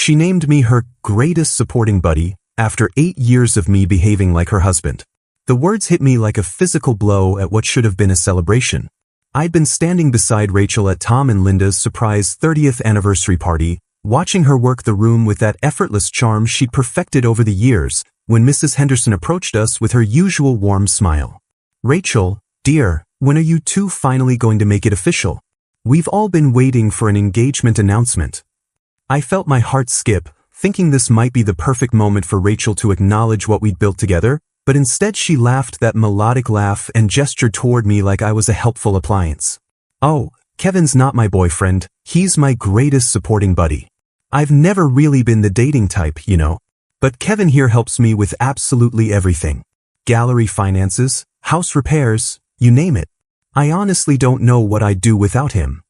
She named me her greatest supporting buddy after 8 years of me behaving like her husband. The words hit me like a physical blow at what should have been a celebration. I'd been standing beside Rachel at Tom and Linda's surprise 30th anniversary party, watching her work the room with that effortless charm she'd perfected over the years, when Mrs. Henderson approached us with her usual warm smile. "Rachel, dear, when are you two finally going to make it official? We've all been waiting for an engagement announcement." I felt my heart skip, thinking this might be the perfect moment for Rachel to acknowledge what we'd built together, but instead she laughed that melodic laugh and gestured toward me like I was a helpful appliance. "Oh, Kevin's not my boyfriend, he's my greatest supporting buddy. I've never really been the dating type, you know. But Kevin here helps me with absolutely everything. Gallery finances, house repairs, you name it. I honestly don't know what I'd do without him."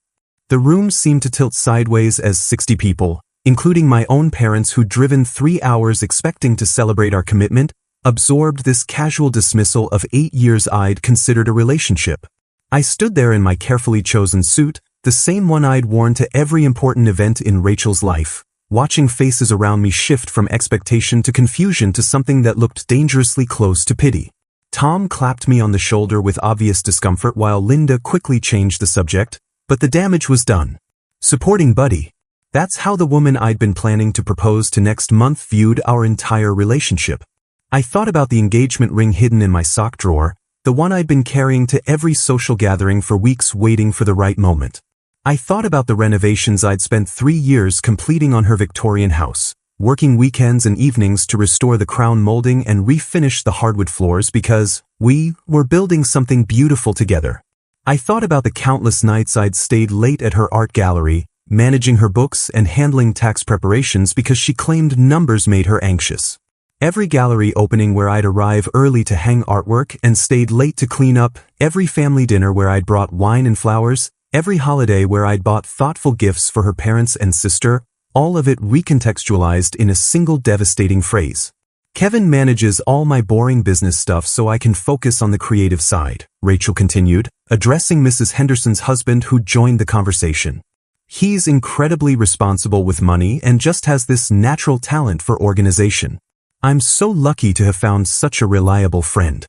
The room seemed to tilt sideways as 60 people, including my own parents who'd driven 3 hours expecting to celebrate our commitment, absorbed this casual dismissal of 8 years I'd considered a relationship. I stood there in my carefully chosen suit, the same one I'd worn to every important event in Rachel's life, watching faces around me shift from expectation to confusion to something that looked dangerously close to pity. Tom clapped me on the shoulder with obvious discomfort while Linda quickly changed the subject, but the damage was done. Supporting buddy. That's how the woman I'd been planning to propose to next month viewed our entire relationship. I thought about the engagement ring hidden in my sock drawer, the one I'd been carrying to every social gathering for weeks waiting for the right moment. I thought about the renovations I'd spent 3 years completing on her Victorian house, working weekends and evenings to restore the crown molding and refinish the hardwood floors because we were building something beautiful together. I thought about the countless nights I'd stayed late at her art gallery, managing her books and handling tax preparations because she claimed numbers made her anxious. Every gallery opening where I'd arrive early to hang artwork and stayed late to clean up, every family dinner where I'd brought wine and flowers, every holiday where I'd bought thoughtful gifts for her parents and sister, all of it recontextualized in a single devastating phrase. "Kevin manages all my boring business stuff so I can focus on the creative side," Rachel continued, addressing Mrs. Henderson's husband who joined the conversation. "He's incredibly responsible with money and just has this natural talent for organization. I'm so lucky to have found such a reliable friend."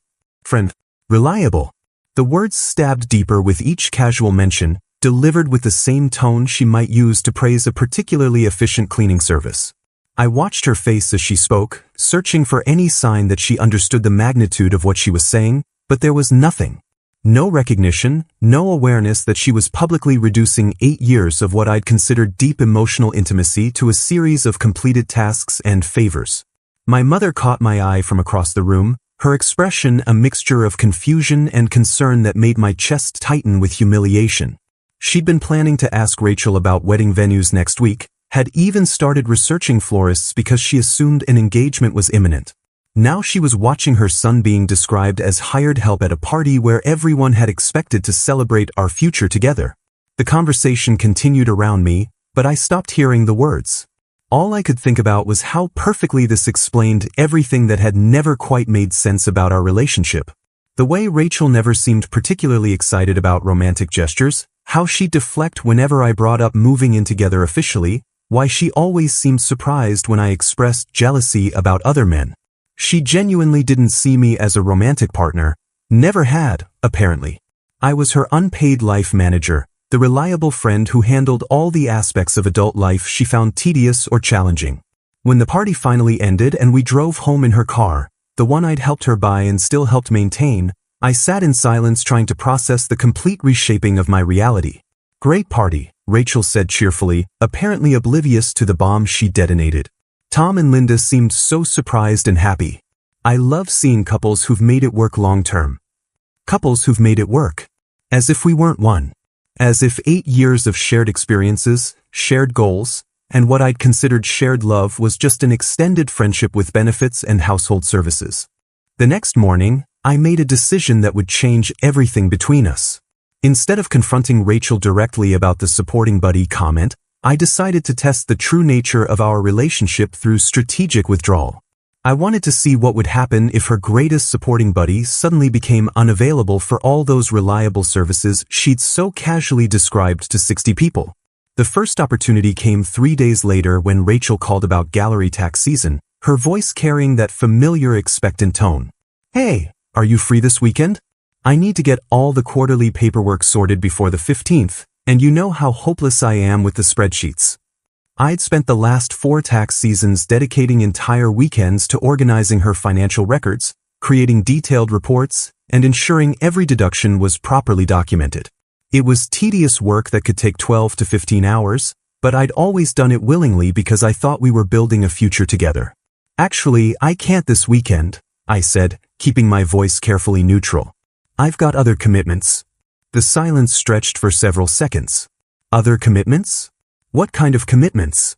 Reliable. The words stabbed deeper with each casual mention, delivered with the same tone she might use to praise a particularly efficient cleaning service. I watched her face as she spoke, searching for any sign that she understood the magnitude of what she was saying, but there was nothing. No recognition, no awareness that she was publicly reducing 8 years of what I'd considered deep emotional intimacy to a series of completed tasks and favors. My mother caught my eye from across the room, her expression a mixture of confusion and concern that made my chest tighten with humiliation. She'd been planning to ask Rachel about wedding venues next week, had even started researching florists because she assumed an engagement was imminent. Now she was watching her son being described as hired help at a party where everyone had expected to celebrate our future together. The conversation continued around me, but I stopped hearing the words. All I could think about was how perfectly this explained everything that had never quite made sense about our relationship. The way Rachel never seemed particularly excited about romantic gestures, how she'd deflect whenever I brought up moving in together officially, why she always seemed surprised when I expressed jealousy about other men. She genuinely didn't see me as a romantic partner, never had, apparently. I was her unpaid life manager, the reliable friend who handled all the aspects of adult life she found tedious or challenging. When the party finally ended and we drove home in her car, the one I'd helped her buy and still helped maintain, I sat in silence trying to process the complete reshaping of my reality. "Great party," Rachel said cheerfully, apparently oblivious to the bomb she detonated. Tom and Linda seemed so surprised and happy. I love seeing couples who've made it work long-term. Couples who've made it work. As if we weren't one. As if 8 years of shared experiences, shared goals, and what I'd considered shared love was just an extended friendship with benefits and household services. The next morning, I made a decision that would change everything between us. Instead of confronting Rachel directly about the supporting buddy comment, I decided to test the true nature of our relationship through strategic withdrawal. I wanted to see what would happen if her greatest supporting buddy suddenly became unavailable for all those reliable services she'd so casually described to 60 people. The first opportunity came 3 days later when Rachel called about gallery tax season, her voice carrying that familiar expectant tone. "Hey, are you free this weekend? I need to get all the quarterly paperwork sorted before the 15th, and you know how hopeless I am with the spreadsheets." I'd spent the last 4 tax seasons dedicating entire weekends to organizing her financial records, creating detailed reports, and ensuring every deduction was properly documented. It was tedious work that could take 12 to 15 hours, but I'd always done it willingly because I thought we were building a future together. "Actually, I can't this weekend," I said, keeping my voice carefully neutral. "I've got other commitments." The silence stretched for several seconds. Other commitments? What kind of commitments?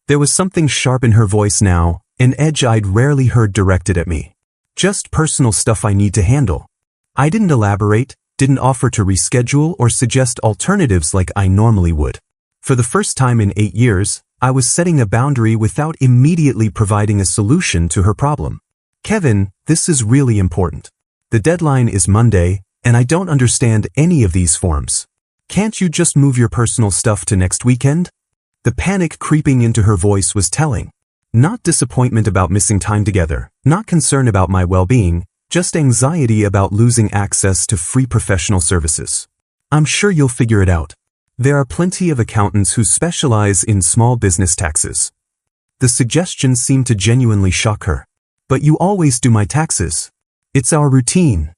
There was something sharp in her voice now, an edge I'd rarely heard directed at me. "Just personal stuff I need to handle." I didn't elaborate, didn't offer to reschedule or suggest alternatives like I normally would. For the first time in 8 years, I was setting a boundary without immediately providing a solution to her problem. "Kevin, this is really important. The deadline is Monday, and I don't understand any of these forms. Can't you just move your personal stuff to next weekend?" The panic creeping into her voice was telling. Not disappointment about missing time together, not concern about my well-being, just anxiety about losing access to free professional services. "I'm sure you'll figure it out. There are plenty of accountants who specialize in small business taxes." The suggestion seemed to genuinely shock her. "But you always do my taxes. It's our routine."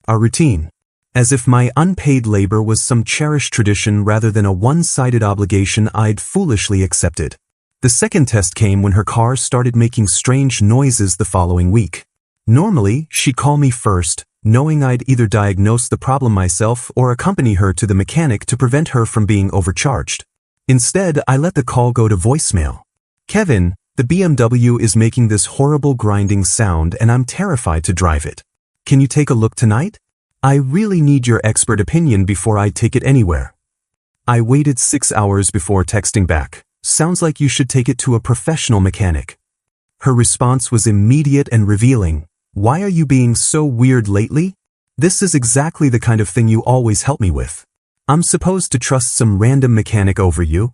Our routine. As if my unpaid labor was some cherished tradition rather than a one-sided obligation I'd foolishly accepted. The second test came when her car started making strange noises the following week. Normally, she'd call me first, knowing I'd either diagnose the problem myself or accompany her to the mechanic to prevent her from being overcharged. Instead, I let the call go to voicemail. "Kevin, the BMW is making this horrible grinding sound and I'm terrified to drive it. Can you take a look tonight? I really need your expert opinion before I take it anywhere." I waited 6 hours before texting back. "Sounds like you should take it to a professional mechanic." Her response was immediate and revealing. "Why are you being so weird lately? This is exactly the kind of thing you always help me with. I'm supposed to trust some random mechanic over you?"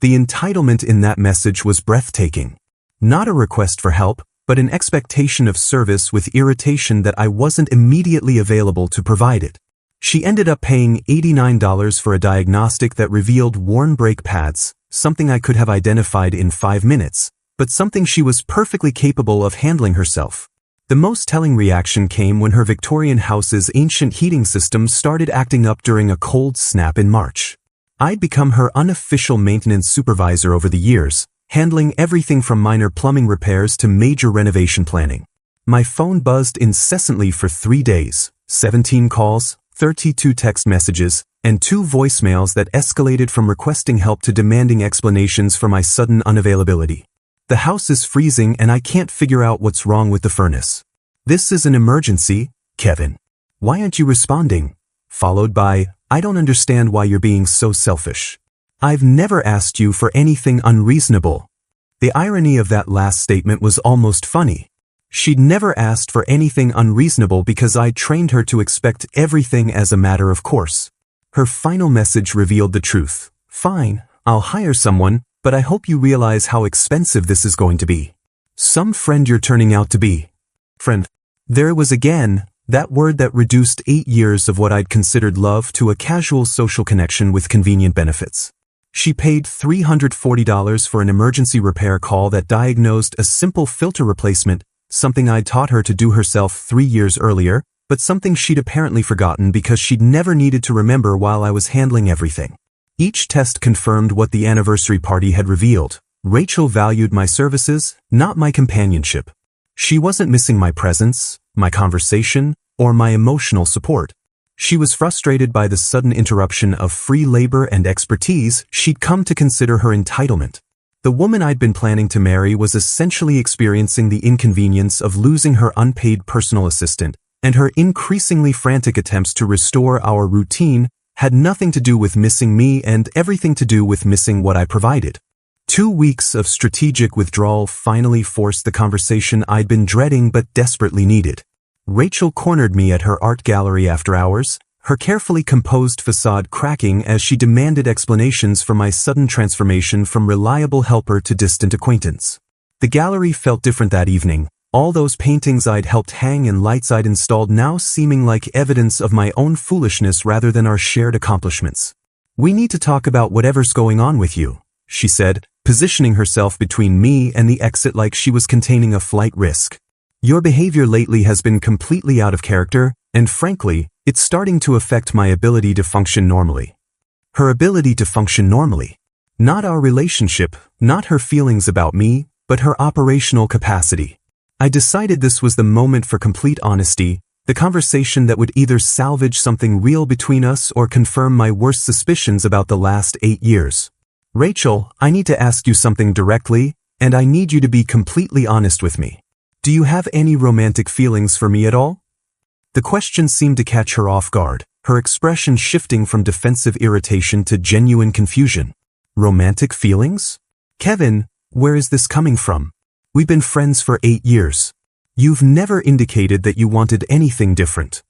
The entitlement in that message was breathtaking. Not a request for help, but an expectation of service with irritation that I wasn't immediately available to provide it. She ended up paying $89 for a diagnostic that revealed worn brake pads, something I could have identified in 5 minutes, but something she was perfectly capable of handling herself. The most telling reaction came when her Victorian house's ancient heating system started acting up during a cold snap in March. I'd become her unofficial maintenance supervisor over the years, handling everything from minor plumbing repairs to major renovation planning. My phone buzzed incessantly for 3 days, 17 calls, 32 text messages, and 2 voicemails that escalated from requesting help to demanding explanations for my sudden unavailability. "The house is freezing and I can't figure out what's wrong with the furnace. This is an emergency, Kevin. Why aren't you responding?" Followed by, "I don't understand why you're being so selfish. I've never asked you for anything unreasonable." The irony of that last statement was almost funny. She'd never asked for anything unreasonable because I'd trained her to expect everything as a matter of course. Her final message revealed the truth. "Fine, I'll hire someone, but I hope you realize how expensive this is going to be." Some friend you're turning out to be. Friend. There it was again, that word that reduced 8 years of what I'd considered love to a casual social connection with convenient benefits. She paid $340 for an emergency repair call that diagnosed a simple filter replacement, something I'd taught her to do herself 3 years earlier, but something she'd apparently forgotten because she'd never needed to remember while I was handling everything. Each test confirmed what the anniversary party had revealed. Rachel valued my services, not my companionship. She wasn't missing my presence, my conversation, or my emotional support. She was frustrated by the sudden interruption of free labor and expertise she'd come to consider her entitlement. The woman I'd been planning to marry was essentially experiencing the inconvenience of losing her unpaid personal assistant, and her increasingly frantic attempts to restore our routine had nothing to do with missing me and everything to do with missing what I provided. 2 weeks of strategic withdrawal finally forced the conversation I'd been dreading but desperately needed. Rachel cornered me at her art gallery after hours, her carefully composed facade cracking as she demanded explanations for my sudden transformation from reliable helper to distant acquaintance. The gallery felt different that evening, all those paintings I'd helped hang and lights I'd installed now seeming like evidence of my own foolishness rather than our shared accomplishments. "We need to talk about whatever's going on with you," she said, positioning herself between me and the exit like she was containing a flight risk. "Your behavior lately has been completely out of character, and frankly, it's starting to affect my ability to function normally." Her ability to function normally. Not our relationship, not her feelings about me, but her operational capacity. I decided this was the moment for complete honesty, the conversation that would either salvage something real between us or confirm my worst suspicions about the last 8 years. "Rachel, I need to ask you something directly, and I need you to be completely honest with me. Do you have any romantic feelings for me at all?" The question seemed to catch her off guard, her expression shifting from defensive irritation to genuine confusion. "Romantic feelings? Kevin, where is this coming from? We've been friends for 8 years. You've never indicated that you wanted anything different."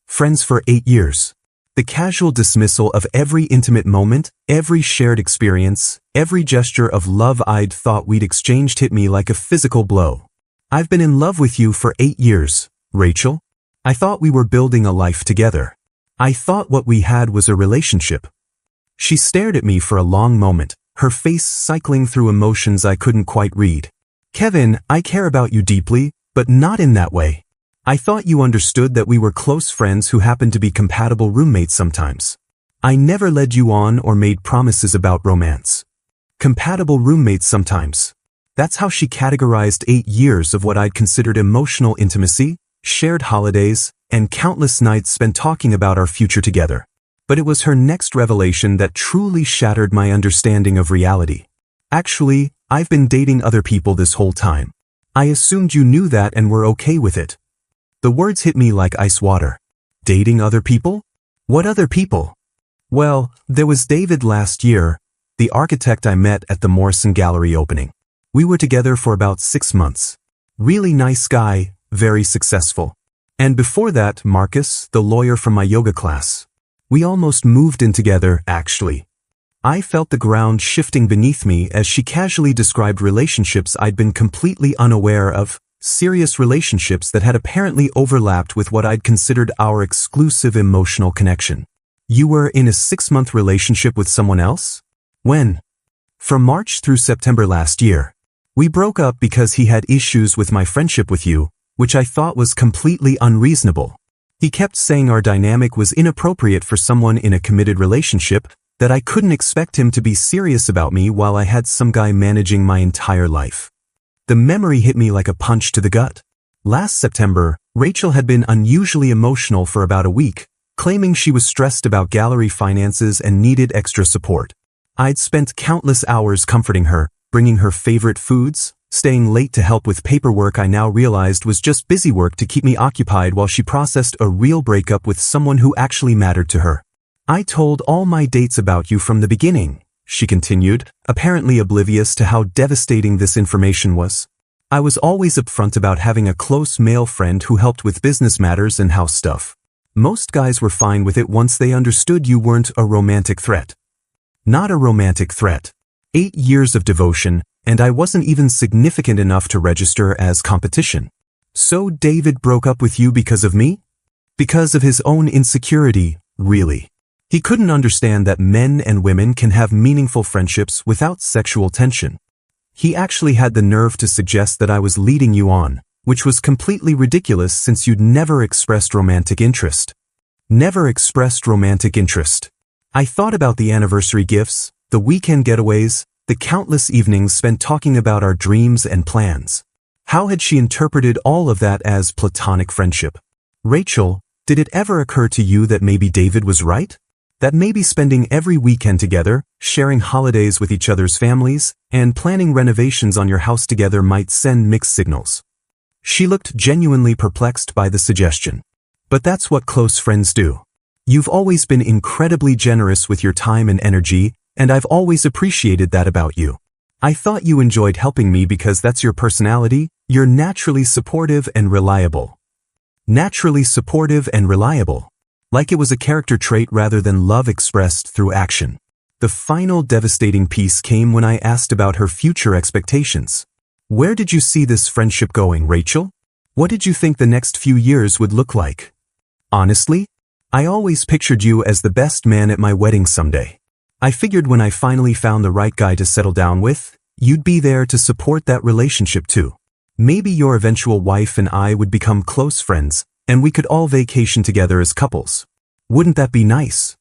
Friends for 8 years. The casual dismissal of every intimate moment, every shared experience, every gesture of love I'd thought we'd exchanged hit me like a physical blow. "I've been in love with you for 8 years, Rachel. I thought we were building a life together. I thought what we had was a relationship." She stared at me for a long moment, her face cycling through emotions I couldn't quite read. "Kevin, I care about you deeply, but not in that way. I thought you understood that we were close friends who happened to be compatible roommates sometimes. I never led you on or made promises about romance. Compatible roommates sometimes." That's how she categorized 8 years of what I'd considered emotional intimacy, shared holidays, and countless nights spent talking about our future together. But it was her next revelation that truly shattered my understanding of reality. "Actually, I've been dating other people this whole time. I assumed you knew that and were okay with it." The words hit me like ice water. Dating other people? What other people? Well, there was David last year, the architect I met at the Morrison Gallery opening. We were together for about 6 months. Really nice guy, very successful. And before that, Marcus, the lawyer from my yoga class. We almost moved in together, actually. I felt the ground shifting beneath me as she casually described relationships I'd been completely unaware of, serious relationships that had apparently overlapped with what I'd considered our exclusive emotional connection. "You were in a 6-month relationship with someone else? When?" "From March through September last year. We broke up because he had issues with my friendship with you, which I thought was completely unreasonable. He kept saying our dynamic was inappropriate for someone in a committed relationship, that I couldn't expect him to be serious about me while I had some guy managing my entire life." The memory hit me like a punch to the gut. Last September, Rachel had been unusually emotional for about a week, claiming she was stressed about gallery finances and needed extra support. I'd spent countless hours comforting her, bringing her favorite foods, staying late to help with paperwork I now realized was just busy work to keep me occupied while she processed a real breakup with someone who actually mattered to her. "I told all my dates about you from the beginning," she continued, apparently oblivious to how devastating this information was. "I was always upfront about having a close male friend who helped with business matters and house stuff. Most guys were fine with it once they understood you weren't a romantic threat." Not a romantic threat. 8 years of devotion, and I wasn't even significant enough to register as competition. "So David broke up with you because of me?" "Because of his own insecurity, really. He couldn't understand that men and women can have meaningful friendships without sexual tension. He actually had the nerve to suggest that I was leading you on, which was completely ridiculous since you'd never expressed romantic interest." Never expressed romantic interest. I thought about the anniversary gifts, the weekend getaways, the countless evenings spent talking about our dreams and plans. How had she interpreted all of that as platonic friendship? "Rachel, did it ever occur to you that maybe David was right? That maybe spending every weekend together, sharing holidays with each other's families, and planning renovations on your house together might send mixed signals?" She looked genuinely perplexed by the suggestion. "But that's what close friends do. You've always been incredibly generous with your time and energy, and I've always appreciated that about you. I thought you enjoyed helping me because that's your personality. You're naturally supportive and reliable." Naturally supportive and reliable. like it was a character trait rather than love expressed through action. The final devastating piece came when I asked about her future expectations. Where did you see this friendship going, Rachel? What did you think the next few years would look like? Honestly, I always pictured you as the best man at my wedding someday. I figured when I finally found the right guy to settle down with, you'd be there to support that relationship too. Maybe your eventual wife and I would become close friends, and we could all vacation together as couples. Wouldn't that be nice?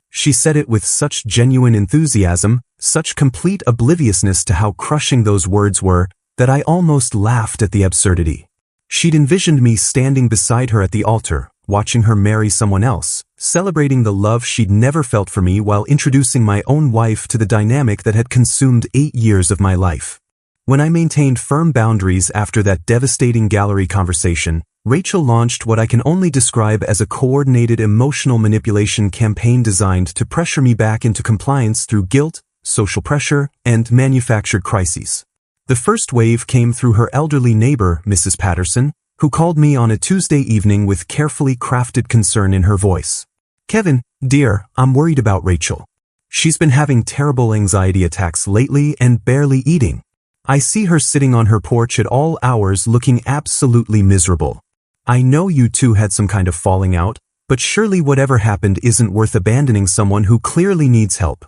She said it with such genuine enthusiasm, such complete obliviousness to how crushing those words were, that I almost laughed at the absurdity. She'd envisioned me standing beside her at the altar, watching her marry someone else, celebrating the love she'd never felt for me while introducing my own wife to the dynamic that had consumed 8 years of my life. When I maintained firm boundaries after that devastating gallery conversation, Rachel launched what I can only describe as a coordinated emotional manipulation campaign designed to pressure me back into compliance through guilt, social pressure, and manufactured crises. The first wave came through her elderly neighbor, Mrs. Patterson, who called me on a Tuesday evening with carefully crafted concern in her voice. "Kevin, dear, I'm worried about Rachel. She's been having terrible anxiety attacks lately and barely eating. I see her sitting on her porch at all hours looking absolutely miserable. I know you two had some kind of falling out, but surely whatever happened isn't worth abandoning someone who clearly needs help."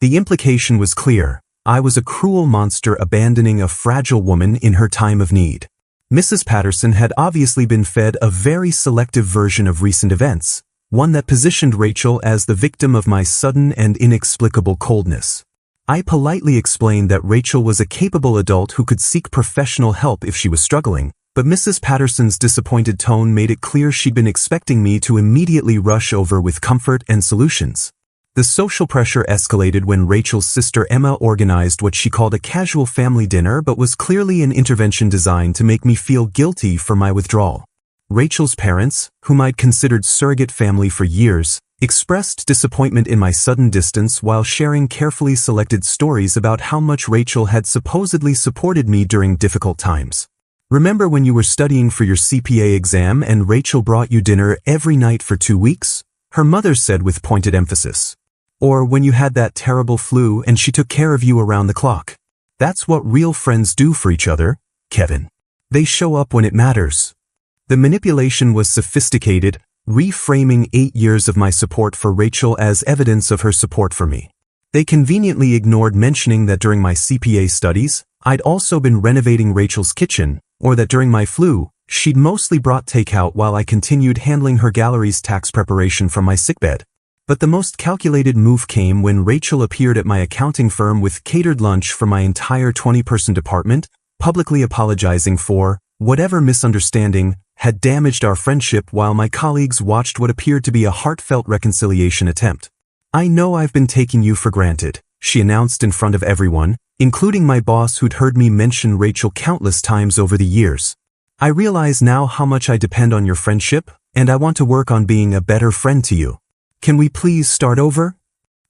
The implication was clear. I was a cruel monster abandoning a fragile woman in her time of need. Mrs. Patterson had obviously been fed a very selective version of recent events, one that positioned Rachel as the victim of my sudden and inexplicable coldness. I politely explained that Rachel was a capable adult who could seek professional help if she was struggling, but Mrs. Patterson's disappointed tone made it clear she'd been expecting me to immediately rush over with comfort and solutions. The social pressure escalated when Rachel's sister Emma organized what she called a casual family dinner but was clearly an intervention designed to make me feel guilty for my withdrawal. Rachel's parents, whom I'd considered surrogate family for years, expressed disappointment in my sudden distance while sharing carefully selected stories about how much Rachel had supposedly supported me during difficult times. "Remember when you were studying for your CPA exam and Rachel brought you dinner every night for 2 weeks?" her mother said with pointed emphasis. "Or when you had that terrible flu and she took care of you around the clock. That's what real friends do for each other, Kevin. They show up when it matters." The manipulation was sophisticated, reframing 8 years of my support for Rachel as evidence of her support for me. They conveniently ignored mentioning that during my CPA studies, I'd also been renovating Rachel's kitchen, or that during my flu, she'd mostly brought takeout while I continued handling her gallery's tax preparation from my sickbed. But the most calculated move came when Rachel appeared at my accounting firm with catered lunch for my entire 20-person department, publicly apologizing for whatever misunderstanding had damaged our friendship while my colleagues watched what appeared to be a heartfelt reconciliation attempt. "I know I've been taking you for granted," she announced in front of everyone, including my boss who'd heard me mention Rachel countless times over the years. "I realize now how much I depend on your friendship, and I want to work on being a better friend to you. Can we please start over?"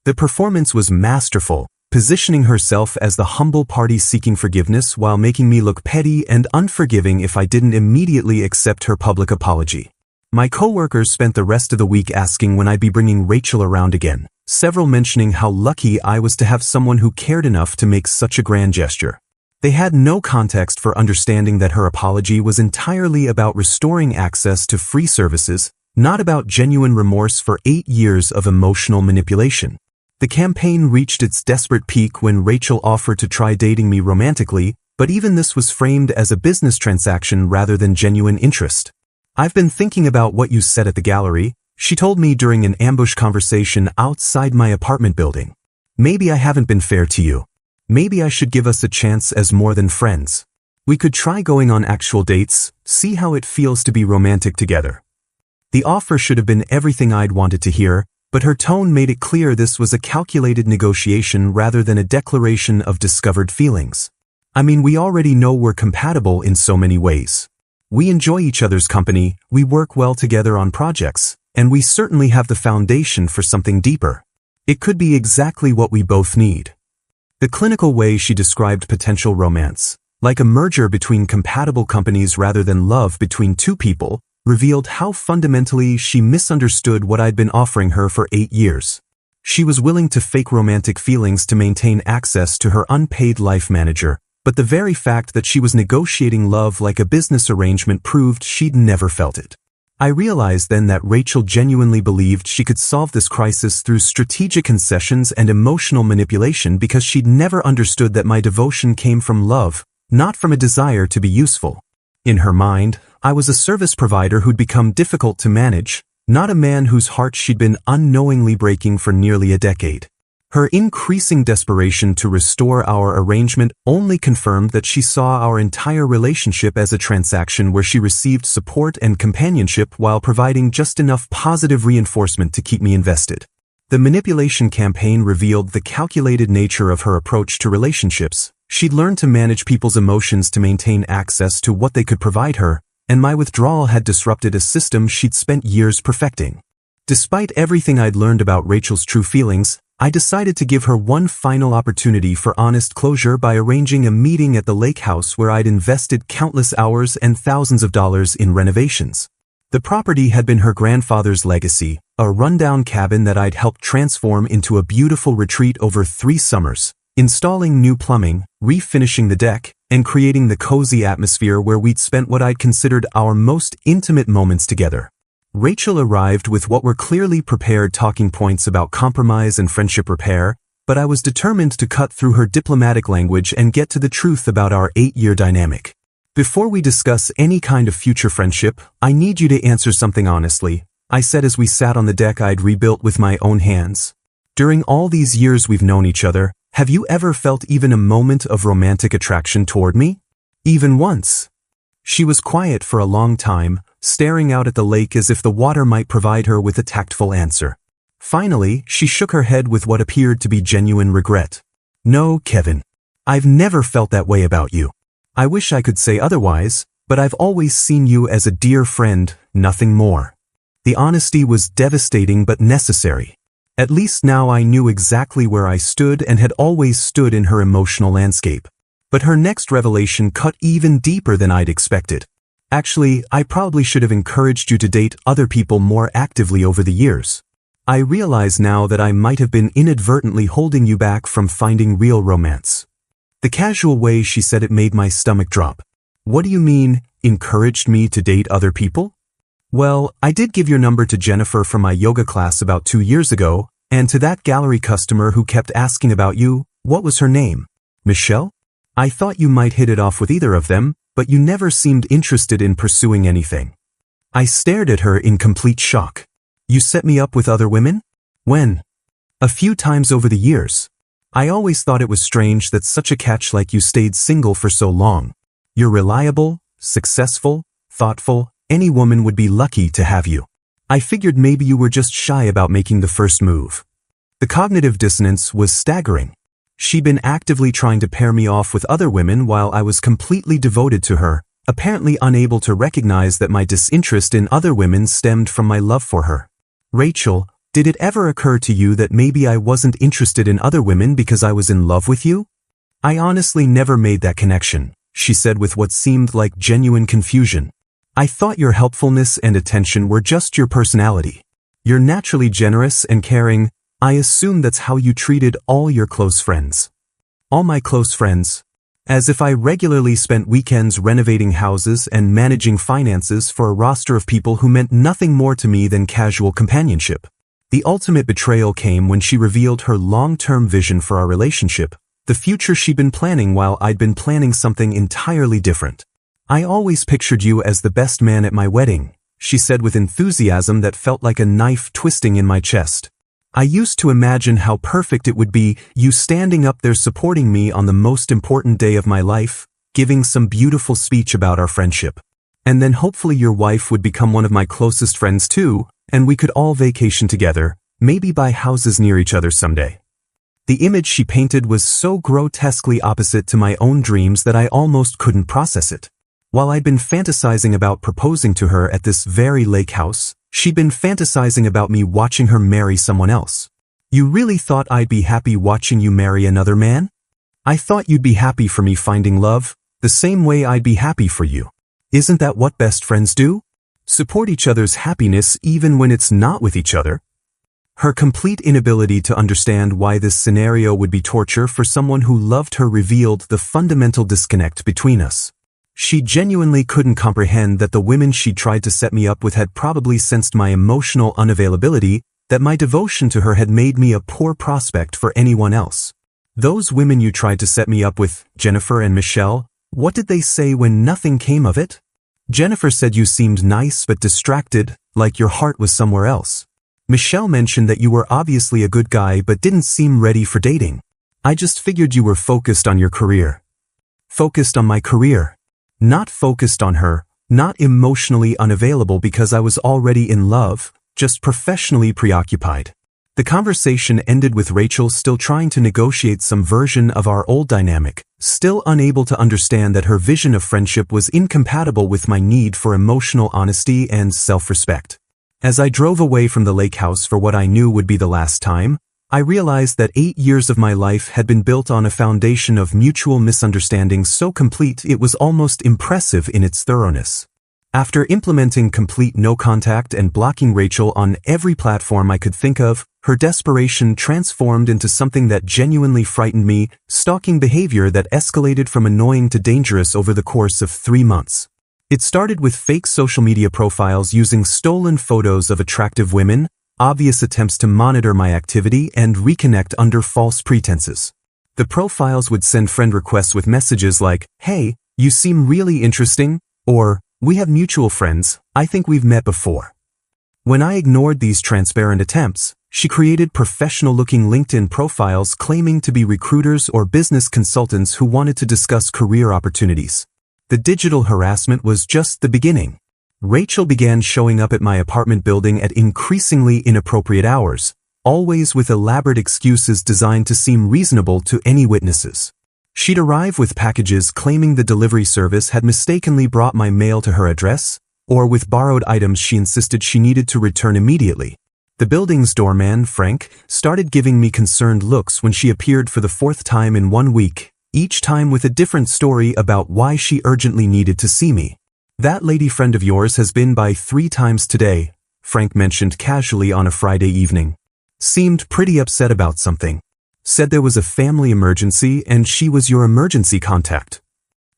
The performance was masterful, positioning herself as the humble party seeking forgiveness while making me look petty and unforgiving if I didn't immediately accept her public apology. My coworkers spent the rest of the week asking when I'd be bringing Rachel around again, several mentioning how lucky I was to have someone who cared enough to make such a grand gesture. They had no context for understanding that her apology was entirely about restoring access to free services, not about genuine remorse for 8 years of emotional manipulation. The campaign reached its desperate peak when Rachel offered to try dating me romantically, but even this was framed as a business transaction rather than genuine interest. "I've been thinking about what you said at the gallery," she told me during an ambush conversation outside my apartment building. "Maybe I haven't been fair to you. Maybe I should give us a chance as more than friends. We could try going on actual dates, see how it feels to be romantic together." The offer should have been everything I'd wanted to hear, but her tone made it clear this was a calculated negotiation rather than a declaration of discovered feelings. I mean, we already know we're compatible in so many ways. We enjoy each other's company, we work well together on projects, and we certainly have the foundation for something deeper. It could be exactly what we both need. The clinical way she described potential romance, like a merger between compatible companies rather than love between two people, revealed how fundamentally she misunderstood what I'd been offering her for 8 years. She was willing to fake romantic feelings to maintain access to her unpaid life manager, but the very fact that she was negotiating love like a business arrangement proved she'd never felt it. I realized then that Rachel genuinely believed she could solve this crisis through strategic concessions and emotional manipulation because she'd never understood that my devotion came from love, not from a desire to be useful. In her mind, I was a service provider who'd become difficult to manage, not a man whose heart she'd been unknowingly breaking for nearly a decade. Her increasing desperation to restore our arrangement only confirmed that she saw our entire relationship as a transaction where she received support and companionship while providing just enough positive reinforcement to keep me invested. The manipulation campaign revealed the calculated nature of her approach to relationships. She'd learned to manage people's emotions to maintain access to what they could provide her, and my withdrawal had disrupted a system she'd spent years perfecting. Despite everything I'd learned about Rachel's true feelings, I decided to give her one final opportunity for honest closure by arranging a meeting at the lake house where I'd invested countless hours and thousands of dollars in renovations. The property had been her grandfather's legacy, a rundown cabin that I'd helped transform into a beautiful retreat over 3 summers, installing new plumbing, refinishing the deck, and creating the cozy atmosphere where we'd spent what I'd considered our most intimate moments together. Rachel arrived with what were clearly prepared talking points about compromise and friendship repair, but I was determined to cut through her diplomatic language and get to the truth about our 8-year dynamic. Before we discuss any kind of future friendship, I need you to answer something honestly, I said as we sat on the deck I'd rebuilt with my own hands. During all these years we've known each other, have you ever felt even a moment of romantic attraction toward me? Even once? She was quiet for a long time, staring out at the lake as if the water might provide her with a tactful answer. Finally, she shook her head with what appeared to be genuine regret. No, Kevin. I've never felt that way about you. I wish I could say otherwise, but I've always seen you as a dear friend, nothing more. The honesty was devastating but necessary. At least now I knew exactly where I stood and had always stood in her emotional landscape. But her next revelation cut even deeper than I'd expected. Actually, I probably should have encouraged you to date other people more actively over the years. I realize now that I might have been inadvertently holding you back from finding real romance. The casual way she said it made my stomach drop. What do you mean, encouraged me to date other people? Well, I did give your number to Jennifer from my yoga class about 2 years ago, and to that gallery customer who kept asking about you. What was her name? Michelle? I thought you might hit it off with either of them, but you never seemed interested in pursuing anything. I stared at her in complete shock. You set me up with other women? When? A few times over the years. I always thought it was strange that such a catch like you stayed single for so long. You're reliable, successful, thoughtful, any woman would be lucky to have you. I figured maybe you were just shy about making the first move. The cognitive dissonance was staggering. She'd been actively trying to pair me off with other women while I was completely devoted to her, apparently unable to recognize that my disinterest in other women stemmed from my love for her. Rachel, did it ever occur to you that maybe I wasn't interested in other women because I was in love with you? I honestly never made that connection, she said with what seemed like genuine confusion. I thought your helpfulness and attention were just your personality. You're naturally generous and caring. I assume that's how you treated all your close friends. All my close friends. As if I regularly spent weekends renovating houses and managing finances for a roster of people who meant nothing more to me than casual companionship. The ultimate betrayal came when she revealed her long-term vision for our relationship, the future she'd been planning while I'd been planning something entirely different. I always pictured you as the best man at my wedding, she said with enthusiasm that felt like a knife twisting in my chest. I used to imagine how perfect it would be, you standing up there supporting me on the most important day of my life, giving some beautiful speech about our friendship. And then hopefully your wife would become one of my closest friends too, and we could all vacation together, maybe buy houses near each other someday. The image she painted was so grotesquely opposite to my own dreams that I almost couldn't process it. While I'd been fantasizing about proposing to her at this very lake house, she'd been fantasizing about me watching her marry someone else. You really thought I'd be happy watching you marry another man? I thought you'd be happy for me finding love, the same way I'd be happy for you. Isn't that what best friends do? Support each other's happiness even when it's not with each other. Her complete inability to understand why this scenario would be torture for someone who loved her revealed the fundamental disconnect between us. She genuinely couldn't comprehend that the women she tried to set me up with had probably sensed my emotional unavailability, that my devotion to her had made me a poor prospect for anyone else. Those women you tried to set me up with, Jennifer and Michelle, what did they say when nothing came of it? Jennifer said you seemed nice but distracted, like your heart was somewhere else. Michelle mentioned that you were obviously a good guy but didn't seem ready for dating. I just figured you were focused on your career. Focused on my career. Not focused on her, not emotionally unavailable because I was already in love, just professionally preoccupied. The conversation ended with Rachel still trying to negotiate some version of our old dynamic, still unable to understand that her vision of friendship was incompatible with my need for emotional honesty and self-respect. As I drove away from the lake house for what I knew would be the last time, I realized that 8 years of my life had been built on a foundation of mutual misunderstanding so complete it was almost impressive in its thoroughness. After implementing complete no contact and blocking Rachel on every platform I could think of, her desperation transformed into something that genuinely frightened me, stalking behavior that escalated from annoying to dangerous over the course of 3 months. It started with fake social media profiles using stolen photos of attractive women, obvious attempts to monitor my activity and reconnect under false pretenses. The profiles would send friend requests with messages like, "Hey, you seem really interesting," or "We have mutual friends, I think we've met before." When I ignored these transparent attempts, she created professional-looking LinkedIn profiles claiming to be recruiters or business consultants who wanted to discuss career opportunities. The digital harassment was just the beginning. Rachel began showing up at my apartment building at increasingly inappropriate hours, always with elaborate excuses designed to seem reasonable to any witnesses. She'd arrive with packages claiming the delivery service had mistakenly brought my mail to her address, or with borrowed items she insisted she needed to return immediately. The building's doorman, Frank, started giving me concerned looks when she appeared for the 4th time in 1 week, each time with a different story about why she urgently needed to see me. "That lady friend of yours has been by 3 times today," Frank mentioned casually on a Friday evening. "Seemed pretty upset about something. Said there was a family emergency and she was your emergency contact."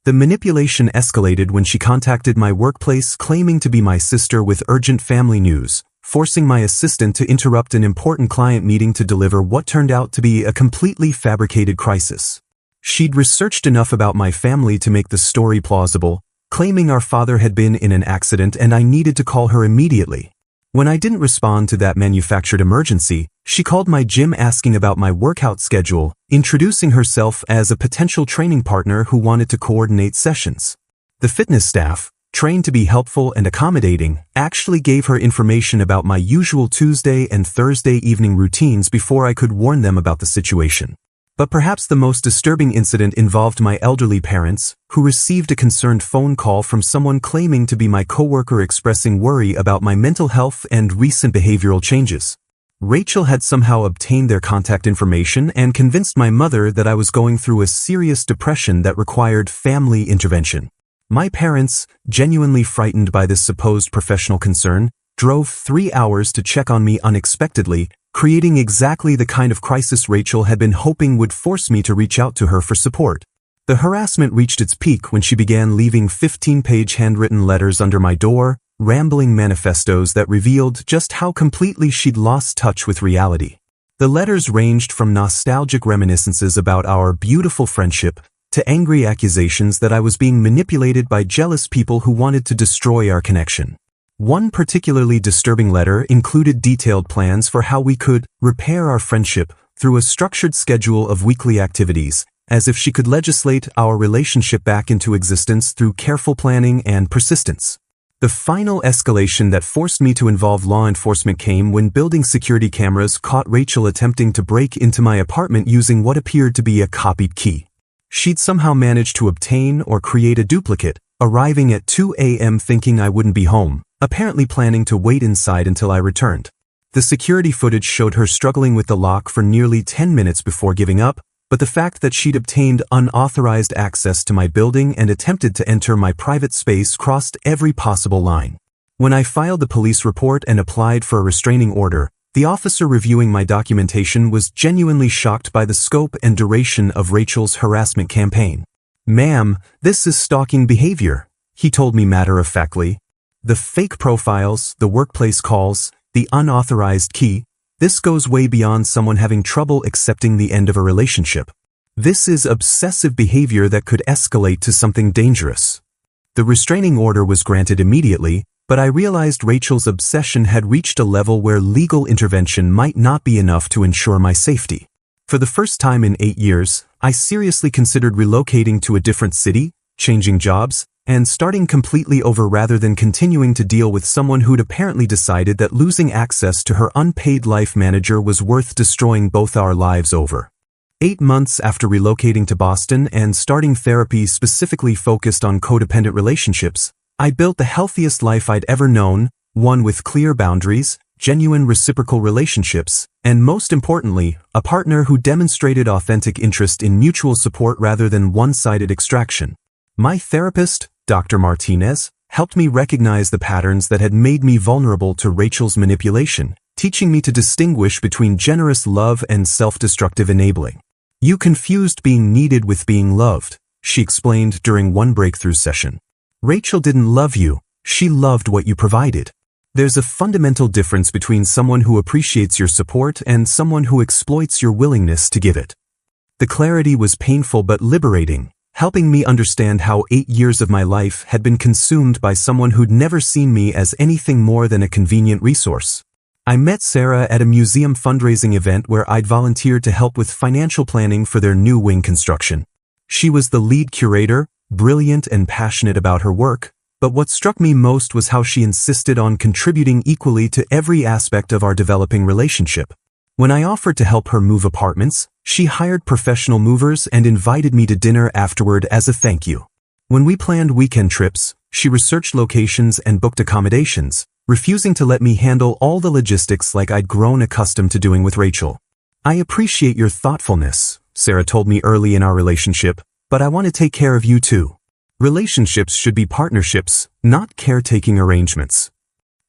The manipulation escalated when she contacted my workplace claiming to be my sister with urgent family news, forcing my assistant to interrupt an important client meeting to deliver what turned out to be a completely fabricated crisis. She'd researched enough about my family to make the story plausible, claiming our father had been in an accident and I needed to call her immediately. When I didn't respond to that manufactured emergency, she called my gym asking about my workout schedule, introducing herself as a potential training partner who wanted to coordinate sessions. The fitness staff, trained to be helpful and accommodating, actually gave her information about my usual Tuesday and Thursday evening routines before I could warn them about the situation. But perhaps the most disturbing incident involved my elderly parents, who received a concerned phone call from someone claiming to be my coworker expressing worry about my mental health and recent behavioral changes. Rachel had somehow obtained their contact information and convinced my mother that I was going through a serious depression that required family intervention. My parents, genuinely frightened by this supposed professional concern, drove 3 hours to check on me unexpectedly, creating exactly the kind of crisis Rachel had been hoping would force me to reach out to her for support. The harassment reached its peak when she began leaving 15-page handwritten letters under my door, rambling manifestos that revealed just how completely she'd lost touch with reality. The letters ranged from nostalgic reminiscences about our beautiful friendship to angry accusations that I was being manipulated by jealous people who wanted to destroy our connection. One particularly disturbing letter included detailed plans for how we could repair our friendship through a structured schedule of weekly activities, as if she could legislate our relationship back into existence through careful planning and persistence. The final escalation that forced me to involve law enforcement came when building security cameras caught Rachel attempting to break into my apartment using what appeared to be a copied key. She'd somehow managed to obtain or create a duplicate, arriving at 2 a.m. thinking I wouldn't be home, apparently planning to wait inside until I returned. The security footage showed her struggling with the lock for nearly 10 minutes before giving up, but the fact that she'd obtained unauthorized access to my building and attempted to enter my private space crossed every possible line. When I filed the police report and applied for a restraining order, the officer reviewing my documentation was genuinely shocked by the scope and duration of Rachel's harassment campaign. "Ma'am, this is stalking behavior," he told me matter-of-factly. "The fake profiles, the workplace calls, the unauthorized key, this goes way beyond someone having trouble accepting the end of a relationship. This is obsessive behavior that could escalate to something dangerous." The restraining order was granted immediately, but I realized Rachel's obsession had reached a level where legal intervention might not be enough to ensure my safety. For the first time in 8 years, I seriously considered relocating to a different city, changing jobs, and starting completely over rather than continuing to deal with someone who'd apparently decided that losing access to her unpaid life manager was worth destroying both our lives over. 8 months after relocating to Boston and starting therapy specifically focused on codependent relationships, I built the healthiest life I'd ever known, one with clear boundaries, genuine reciprocal relationships, and most importantly, a partner who demonstrated authentic interest in mutual support rather than one-sided extraction. My therapist, Dr. Martinez, helped me recognize the patterns that had made me vulnerable to Rachel's manipulation, teaching me to distinguish between generous love and self-destructive enabling. "You confused being needed with being loved," she explained during one breakthrough session. "Rachel didn't love you, she loved what you provided. There's a fundamental difference between someone who appreciates your support and someone who exploits your willingness to give it." The clarity was painful but liberating, helping me understand how 8 years of my life had been consumed by someone who'd never seen me as anything more than a convenient resource. I met Sarah at a museum fundraising event where I'd volunteered to help with financial planning for their new wing construction. She was the lead curator, brilliant and passionate about her work, but what struck me most was how she insisted on contributing equally to every aspect of our developing relationship. When I offered to help her move apartments, she hired professional movers and invited me to dinner afterward as a thank you. When we planned weekend trips, she researched locations and booked accommodations, refusing to let me handle all the logistics like I'd grown accustomed to doing with Rachel. "I appreciate your thoughtfulness," Sarah told me early in our relationship, "but I want to take care of you too. Relationships should be partnerships, not caretaking arrangements."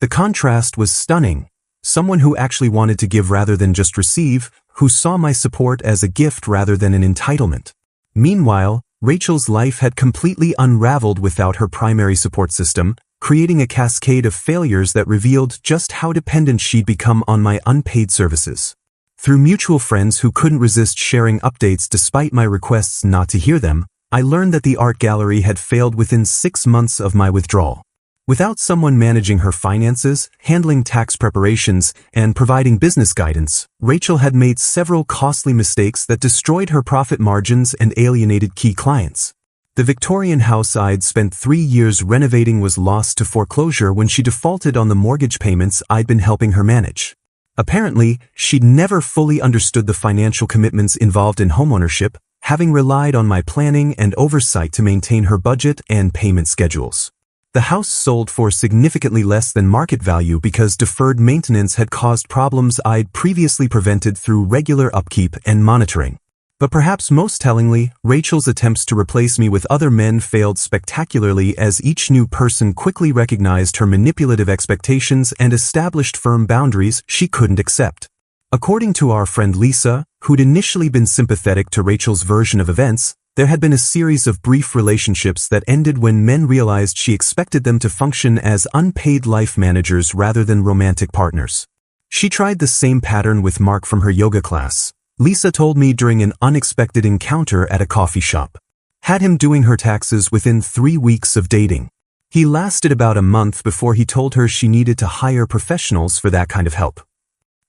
The contrast was stunning. Someone who actually wanted to give rather than just receive, who saw my support as a gift rather than an entitlement. Meanwhile, Rachel's life had completely unraveled without her primary support system, creating a cascade of failures that revealed just how dependent she'd become on my unpaid services. Through mutual friends who couldn't resist sharing updates despite my requests not to hear them, I learned that the art gallery had failed within 6 months of my withdrawal. Without someone managing her finances, handling tax preparations, and providing business guidance, Rachel had made several costly mistakes that destroyed her profit margins and alienated key clients. The Victorian house I'd spent 3 years renovating was lost to foreclosure when she defaulted on the mortgage payments I'd been helping her manage. Apparently, she'd never fully understood the financial commitments involved in homeownership, having relied on my planning and oversight to maintain her budget and payment schedules. The house sold for significantly less than market value because deferred maintenance had caused problems I'd previously prevented through regular upkeep and monitoring. But perhaps most tellingly, Rachel's attempts to replace me with other men failed spectacularly as each new person quickly recognized her manipulative expectations and established firm boundaries she couldn't accept. According to our friend Lisa, who'd initially been sympathetic to Rachel's version of events, there had been a series of brief relationships that ended when men realized she expected them to function as unpaid life managers rather than romantic partners. She tried the same pattern with Mark from her yoga class, Lisa told me during an unexpected encounter at a coffee shop. Had him doing her taxes within 3 weeks of dating. He lasted about a month before he told her she needed to hire professionals for that kind of help.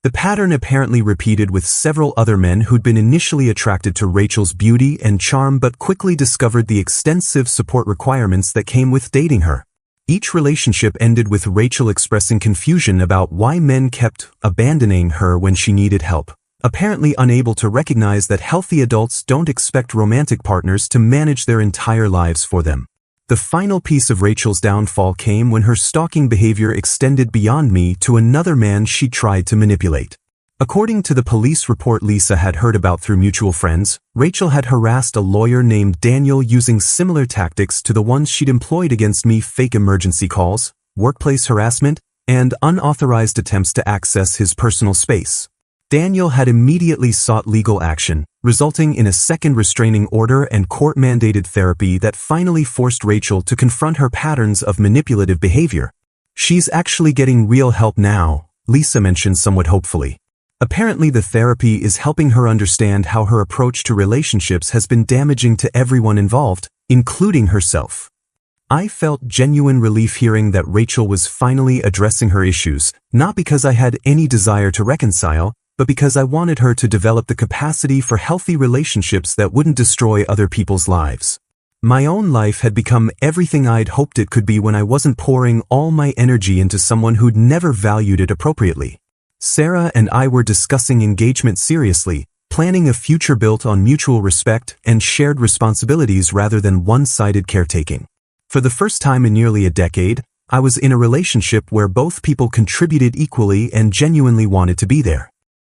The pattern apparently repeated with several other men who'd been initially attracted to Rachel's beauty and charm but quickly discovered the extensive support requirements that came with dating her. Each relationship ended with Rachel expressing confusion about why men kept abandoning her when she needed help, apparently unable to recognize that healthy adults don't expect romantic partners to manage their entire lives for them. The final piece of Rachel's downfall came when her stalking behavior extended beyond me to another man she tried to manipulate. According to the police report Lisa had heard about through mutual friends, Rachel had harassed a lawyer named Daniel using similar tactics to the ones she'd employed against me: fake emergency calls, workplace harassment, and unauthorized attempts to access his personal space. Daniel had immediately sought legal action, resulting in a second restraining order and court-mandated therapy that finally forced Rachel to confront her patterns of manipulative behavior. "She's actually getting real help now," Lisa mentioned somewhat hopefully. Apparently the therapy is helping her understand how her approach to relationships has been damaging to everyone involved, including herself. I felt genuine relief hearing that Rachel was finally addressing her issues, not because I had any desire to reconcile, but because I wanted her to develop the capacity for healthy relationships that wouldn't destroy other people's lives. My own life had become everything I'd hoped it could be when I wasn't pouring all my energy into someone who'd never valued it appropriately. Sarah and I were discussing engagement seriously, planning a future built on mutual respect and shared responsibilities rather than one-sided caretaking. For the first time in nearly a decade, I was in a relationship where both people contributed equally and genuinely wanted to be there.